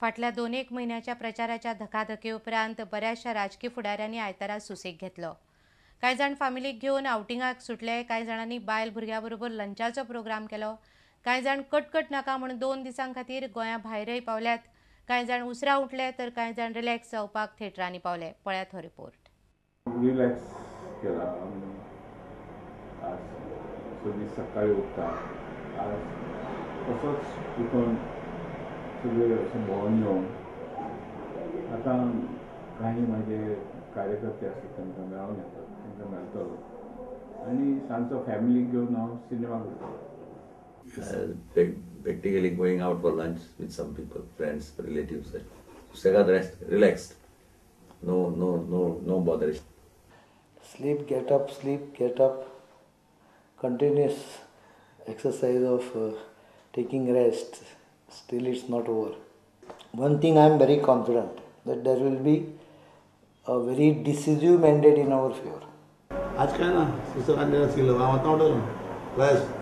फाटल्या 2-1 महिन्याच्या प्रचाराच्या धकाधकी उपरांत बऱ्याचशा राजकीय फुडाऱ्यांनी आयतारा सुसेग घेतलो। कांय जाण फॅमिलीक घेवन आउटिंगाक सुटले, कांय जाणांनी बायल भुरग्याबरोबर लंचाचो प्रोग्राम केलो, कांय जाण कटकट नाका म्हणून 2 दिसां खातीर गोंया भायरय पावल्यात, कांय जाण उसरा उठले तर कांय जाण रिलॅक्स जावपाक थिएटरांनी पावले। पळयात हो रिपोर्ट। रिलॅक्स केला आज सकाळी उठता आज तसोच उठून सगळे अशें भोंवून येवन आतां काही माझे कार्यकर्ते आसात तांकां मेळोन येतात, तांकां मेळटलो आनी सांजचो फॅमिलीक घेवन हांव सिनेमाक वयतलो। Practically going out for lunch with some people, friends, relatives. Segad rest, relaxed. No bother. Sleep, get up. Continuous exercise of taking rest. Still it's not over. One thing I am very confident that there will be a very decisive mandate in our favor. आज काय ना सुसकांनी आशिल्लो हांव आतां उठलो rest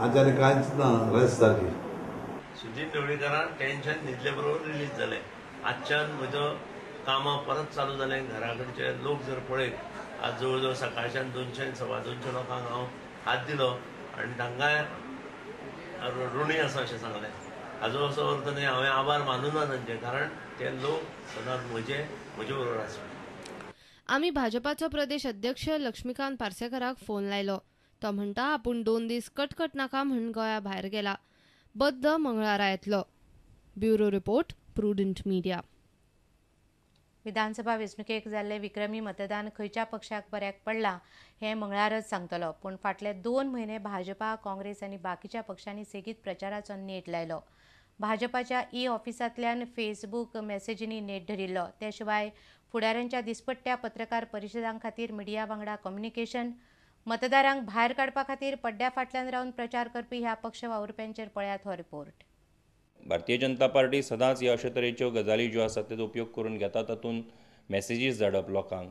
आज आनी कांयच ना रेस्ट सारकी सुजीत ढवळीकरान टेन्शन न्हिदले बरोबर रिलीज जालें आजच्यान म्हजो कामां परत चालू जालें घरा कडचे लोक जर पळयत आज जवळ जवळ सकाळच्यान 200 सव्वा 200 लोकांक हांव हात दिलो आनी तांकांय ऋणी आसा अशें सांगलें हाजो असो अर्थ न्ही हांवें आभार मानूना तांचे कारण ते लोक सदांच म्हजे बरोबर आसा। आमी भाजपाचो प्रदेश अध्यक्ष लक्ष्मीकांत पार्सेकराक फोन लायलो। तो म्हणटा आपूण 2 दीस कटकट नाका म्हूण गोंया भायर गेला, बद्द मंगळारा येतलो। Bureau report, prudent media. विधानसभा वेंचणुकेक जाल्ले विक्रमी मतदान खंयच्या पक्षाक बऱ्याक पडला हें मंगळारच सांगतलो, पूण फाटले 2 म्हयने भाजपा, काँग्रेस आनी बाकीच्या पक्षांनी सेगीत प्रचाराचो नेट लायलो। भाजपाच्या ऑफिसांतल्यान फेसबूक मेसेजींनी नेट धरिल्लो। ते शिवाय फुडाऱ्यांच्या दिसपट्ट्या पत्रकार परिशदां खातीर मिडिया वांगडा कम्युनिकेशन, मतदारांक भायर काडपा खातीर पड्ड्या फाटल्यान रावन प्रचार करपी ह्या पक्ष वावुरप्यांचेर पळयात हो रिपोर्ट। भारतीय जनता पार्टी सदांच ह्या अशे तरेच्यो गजाली ज्यो आसात तेजो उपयोग करून घेता, तातूंत मॅसेजीस धाडप लोकांक,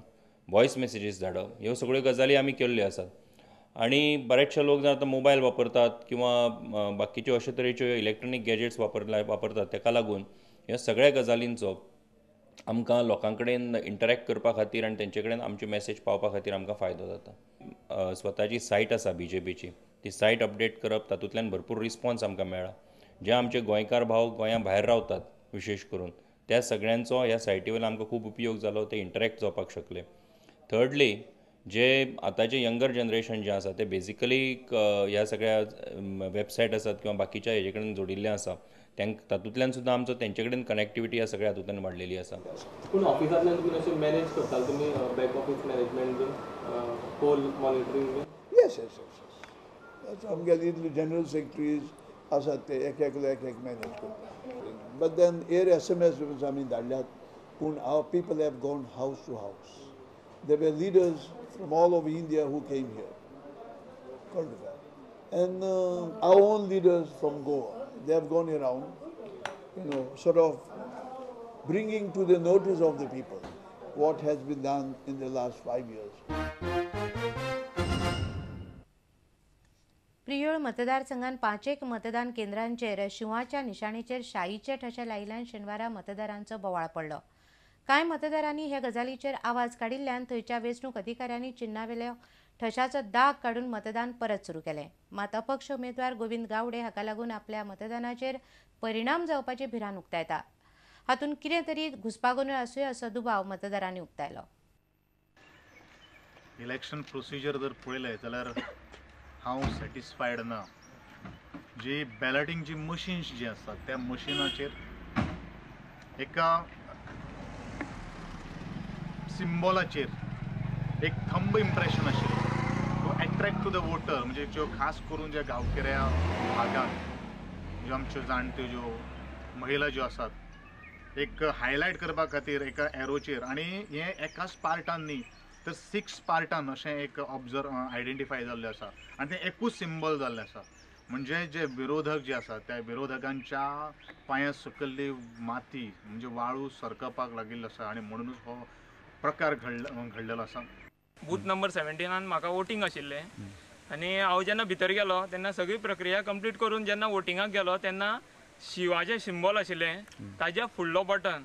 व्हॉयस मॅसेजीस धाडप, ह्यो सगळ्यो गजाली आमी केल्ल्यो आसात। आनी बरेचशे लोक जर आतां मोबायल वापरतात किंवा बाकीच्यो अशे तरेच्यो इलेक्ट्रॉनीक गॅजेट्स वापरतात, ताका लागून ह्या सगळ्या गजालींचो आमकां लोकां कडेन इंटरॅक्ट करपा खातीर आनी तेंचे कडेन आमची मॅसेज पावपा खातीर आमकां फायदो जाता। स्वताची सायट आसा BJPची, ती सायट अपडेट करप, तातूंतल्यान भरपूर रिस्पॉन्स आमकां मेळ्ळा। जे आमचे गोंयकार भाव गोंया भायर रावतात विशेश करून, त्या सगळ्यांचो ह्या सायटी वयल्यान आमकां खूब उपयोग जालो, ते इंटरॅक्ट जावपाक शकले। थर्डली, जे आतांचे यंगर जनरेशन जे आसा ते बेजिकली ह्या सगळ्या वेबसायट आसात किंवा बाकीच्या हेजे कडेन जोडिल्ले आसा, तातूंतल्यान सुद्दां आमचो तेंचे कडेन कनेक्टिविटी ह्या सगळ्या हातूंतल्यान वाडलेली आसा। पूण ऑफिसांतल्यान तुमी अशें मॅनेज करताल तुमी बॅक ऑफिस मॅनेजमेंट बीन पोल मॉनिटरींग बीन? येस आमगेले इतले जनरल सेक्रेटरीज आसात ते एक मॅनेज करतात। बट देन SMS आमी धाडल्यात, पूण आवर पीपल हॅव गॉन हावस टू हावस। There were leaders from all over India who came here. And our own leaders from Goa, they have gone around, sort of bringing to the notice of the people what has been done in the last 5 years. Priol मतदारसंघात 5 मतदान केंद्रांचेर शिवाच्या निशाणेचेर शाईचे ठसे लायिल्ल्यान शेनवारा मतदारांचो बोवाळ पडलो। कांय मतदारांनी हे गजालीचेर आवाज काडिल्ल्यान थंयच्या वेंचणूक अधिकाऱ्यांनी चिन्नावेल्या ठशाचो दाग काडून मतदान परत सुरू केलें। मात अपक्ष उमेदवार गोविंद गावडे हाका लागून आपल्या मतदानाचेर परिणाम जावपाची भिरांत उक्तायता। हातूंत कितें तरी घुसपागोंदळ आसूं असो दुबाव मतदारांनी उक्तायलो। इलेक्शन प्रोसिजर जर पळयलें जाल्यार हांव सॅटिस्फायड ना। जी बॅलटिंगची मशीन्स जी आसात त्या मशिनाचेर एका सिम्बॉलाचेर एक थंब इम्प्रेशन आशिल्लें, तो एट्रॅक्ट टू द वोटर, म्हणजे ज्यो खास करून ज्या गांवगिऱ्या भागांत ज्यो आमच्यो जाणट्यो ज्यो महिला ज्यो आसात एक हायलायट करपा खातीर एका एरोचेर, आनी हें एकाच पार्टान न्ही तर 6 पार्टान अशें एक आयडेंटिफाय जाल्लें आसा आनी तें एकूच सिम्बॉल जाल्लें आसा। म्हणजे जे विरोधक जे आसात त्या विरोधकांच्या पांया सकयल्ली माती म्हणजे वाळू सरकपाक लागिल्लो आसा आनी म्हणूनच हो प्रकार घडलेलो आसा। बूथ नंबर 17 म्हाका वोटींग आशिल्लें आनी हांव जेन्ना भितर गेलो तेन्ना सगळी प्रक्रिया कंप्लीट करून जेन्ना वोटिंगाक गेलो तेन्ना शिवाचे सिंबॉल आशिल्लें ताज्या फुडलो बटन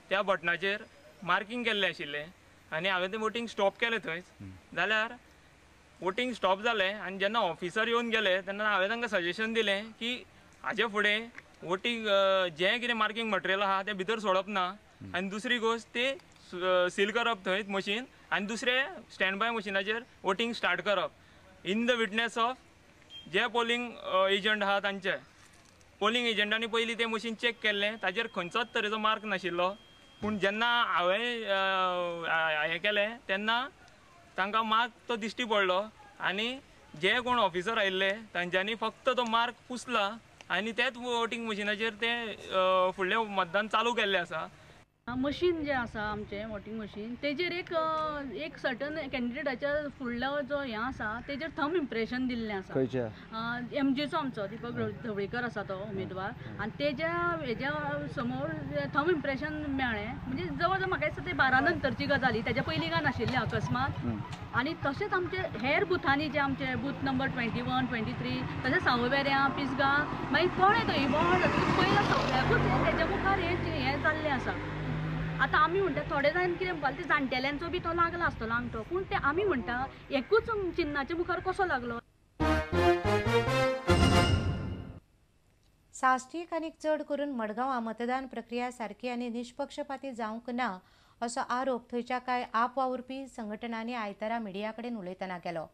त्या बटनाचेर मार्किंग केल्लें आशिल्लें आनी हांवें तें वोटींग स्टॉप केलें थंयच. जाल्यार वोटींग स्टॉप जालें आनी जेन्ना ऑफिसर येवन गेले तेन्ना हांवें तांकां सजेशन दिलें की हाजे फुडें वोटींग जें कितें मार्किंग मटेरियल आहा तें भितर सोडप ना आनी दुसरी गोश्ट तें सील करप थंय मशीन आनी दुसरें स्टँड बाय मशिनाचेर वोटींग स्टार्ट करप इन द विटनेस ऑफ जे पोलिंग एजंट आहा तांचे. पोलिंग एजंटांनी पयलीं तें मशीन चॅक केल्लें ताचेर खंयचोच तरेचो मार्क नाशिल्लो. पूण जेन्ना हांवें हें केलें तेन्ना तांकां मार्क तो दिश्टी पडलो आनी जे कोण ऑफिसर आयिल्ले तांच्यांनी फक्त तो मार्क पुसला आनी तेच वोटींग मशिनाचेर तें फुडलें मतदान चालू केल्लें आसा. मशीन जें आसा आमचें वोटींग मशीन तेजेर एक सर्टन कॅन्डिडेटाच्या फुडलो जो हें आसा तेजेर थंब इम्प्रेशन दिल्लें आसा. MGचो आमचो दिपक ढवळीकर आसा तो उमेदवार आनी तेज्या हेज्या समोर थंब इम्प्रेशन मेळ्ळें. म्हणजे जवळ जवळ म्हाका दिसता ते 12 नंतरची गजाली तेज्या पयलीं काय नाशिल्लें अकस्मात. आनी तशेंच आमचे हेर बुथांनी जे आमचे बूथ नंबर 21, 23 तशेंच सावयवेऱ्यां पिसगां मागीर कळ्ळें तो इवॉल्व पयल्या सगळ्याकूच तेज्या मुखार हें जाल्लें आसा. आतां आमी म्हणटा थोडे जाण कितें म्हणपाक ते जाणटेल्यांचो बी तो लागला आसतलो अंगठो पूण ते आमी म्हणटा एकूच चिन्नाच्या मुखार कसो लागलो. साश्टीक आनी चड करून मडगांवां मतदान प्रक्रिया सारकी आनी निश्पक्षपाती जावंक ना असो आरोप थंयच्या कांय आप वावुरपी संघटनांनी आयतारा मिडिया कडेन उलयतना केलो.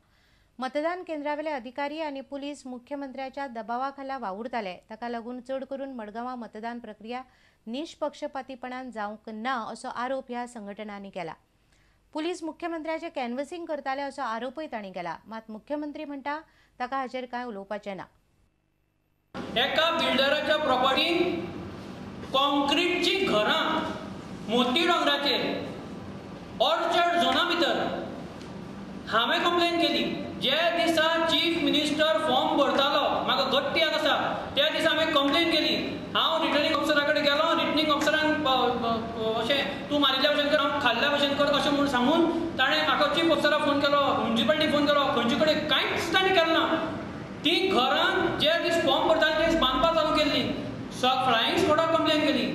मतदान केंद्रावेले अधिकारी आनी पुलीस मुख्यमंत्र्याच्या दबावा खाला वावुरताले ताका लागून चड करून मडगांवां मतदान प्रक्रिया निश्पक्षपातीपणान जावंक ना असो आरोप ह्या संघटनांनी केला. पुलीस मुख्यमंत्र्याचे कॅनवसिंग करताले असो आरोपय तांणी केला. मात मुख्यमंत्री म्हणटा ताका हाचेर कांय उलोवपाचें ना. एका बिल्डराच्या प्रॉपर्टीन कॉन्क्रीटची घरां मोती डोंगराचेर ऑर्चर्ड झोना भितर हांवें कंप्लेन केली. जे दिसा चीफ मिनिस्टर फॉर्म भरतालो म्हाका गट्टी याद आसा त्या दिसा हांवें कंप्लेन केली. हांव रिटर्निंग ऑफिसरा कडेन गेलो. रिटर्निंग ऑफिसरान अशें तूं मारिल्ल्या भशेन कर हांव खाल्ल्या भशेन कर अशें म्हूण सांगून ताणें म्हाका चीफ ऑफिसराक फोन केलो म्युन्सिपालिटी फोन केलो खंयचे कडेन कांयच ताणें केलें ना. ती घरां जे दीस फॉर्म भरताले ते दीस बांदपाक चालू केल्ली. फ्लायींग स्क्वॉडाक कंप्लेन केली.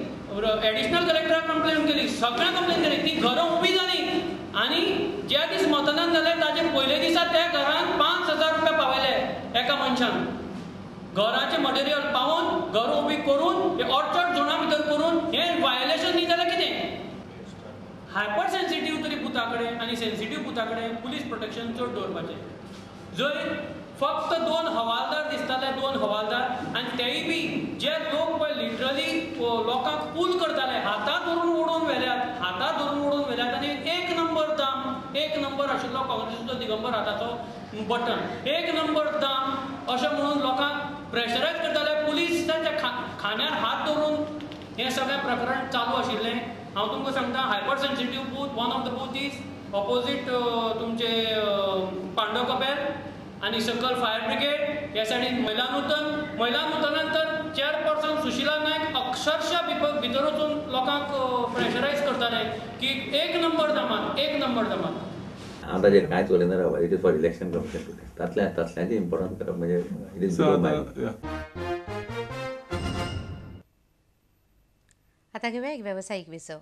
एडिशनल कलेक्टराक कंप्लेन केली. सगळ्यांक कंप्लेन केली. ती घरां उबी जाली आनी ज्या दीस मतदान जालें ताचे पयले दिसा त्या घरान 5,000 रुपया पावयले एका मनशान. घराचें मटेरियल पावोवन घर उबी करून हे ऑर्चर्ड झोना भितर करून हें वायलेशन न्ही जाल्यार कितें. हायपर सेन्सिटीव तरी बुथा कडेन आनी सेन्सिटीव बुथा कडेन पुलीस प्रोटेक्शन चड दवरपाचें. जंय फक्त 2 हवालदार दिसताले 2 हवालदार आनी तेय बी जे लोक पळय लिटरली लोकांक पूल करताले हातां धरून ओडून व्हेल्यात आनी 1 नंबर आशिल्लो काँग्रेसीचो दिगंबर हाताचो बटन 1 नंबर दाम अशें म्हणून लोकांक प्रेशरायज करताले. पुलीस तांच्या खांद्यार हात धरून हें सगळें प्रकरण चालू आशिल्लें. हांव तुमकां सांगता hyper sensitive booth one of the booth is opposite तुमचे पांडव कपेल आनी सकल फायर ब्रिगेड. ह्या सायडीन महिला नूतनांतर चेअरपर्सन सुशिला नायक अक्षरशः भितर वचून लोकांक प्रेशरायज करताले की 1 नंबर दामान. आतां जे कांयच उलयना राव it is for election commission तातल्याचें इम्पॉर्टंट करप म्हणजे इट इज आता घेऊया एक व्यावसायिक विसव.